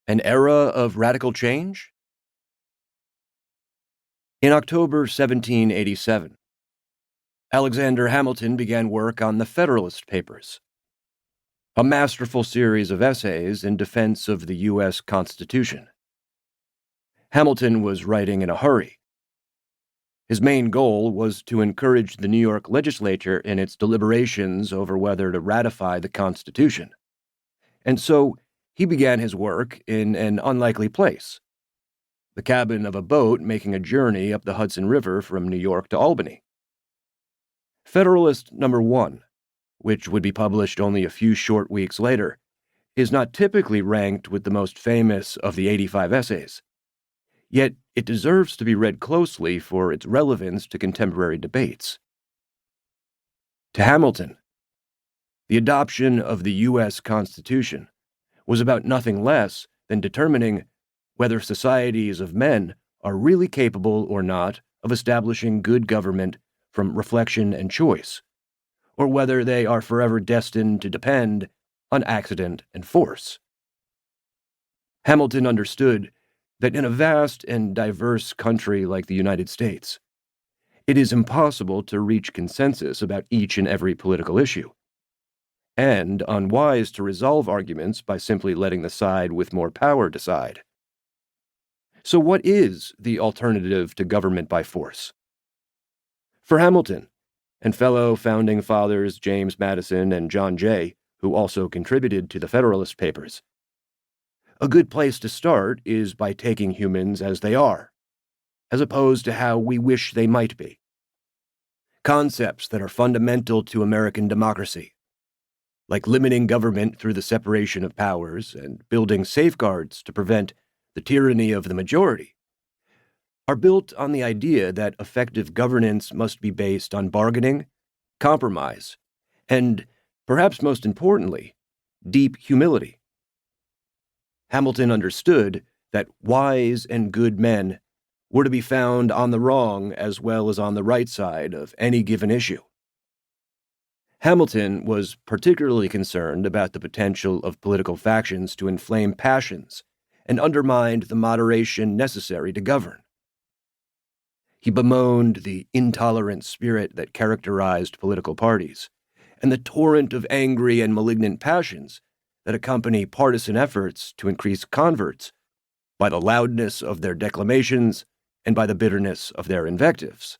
An era of radical change? In October 1787, Alexander Hamilton began work on the Federalist Papers, a masterful series of essays in defense of the U.S. Constitution. Hamilton was writing in a hurry. His main goal was to encourage the New York legislature in its deliberations over whether to ratify the Constitution. And so he began his work in an unlikely place, the cabin of a boat making a journey up the Hudson River from New York to Albany. Federalist Number 1, which would be published only a few short weeks later, is not typically ranked with the most famous of the 85 essays. Yet it deserves to be read closely for its relevance to contemporary debates. To Hamilton, the adoption of the U.S. Constitution was about nothing less than determining whether societies of men are really capable or not of establishing good government from reflection and choice, or whether they are forever destined to depend on accident and force. Hamilton understood that in a vast and diverse country like the United States, it is impossible to reach consensus about each and every political issue, and unwise to resolve arguments by simply letting the side with more power decide. So what is the alternative to government by force? For Hamilton, and fellow founding fathers James Madison and John Jay, who also contributed to the Federalist Papers, a good place to start is by taking humans as they are, as opposed to how we wish they might be. Concepts that are fundamental to American democracy, like limiting government through the separation of powers and building safeguards to prevent the tyranny of the majority, are built on the idea that effective governance must be based on bargaining, compromise, and, perhaps most importantly, deep humility. Hamilton understood that wise and good men were to be found on the wrong as well as on the right side of any given issue. Hamilton was particularly concerned about the potential of political factions to inflame passions and undermine the moderation necessary to govern. He bemoaned the intolerant spirit that characterized political parties and the torrent of angry and malignant passions that accompany partisan efforts to increase converts by the loudness of their declamations and by the bitterness of their invectives.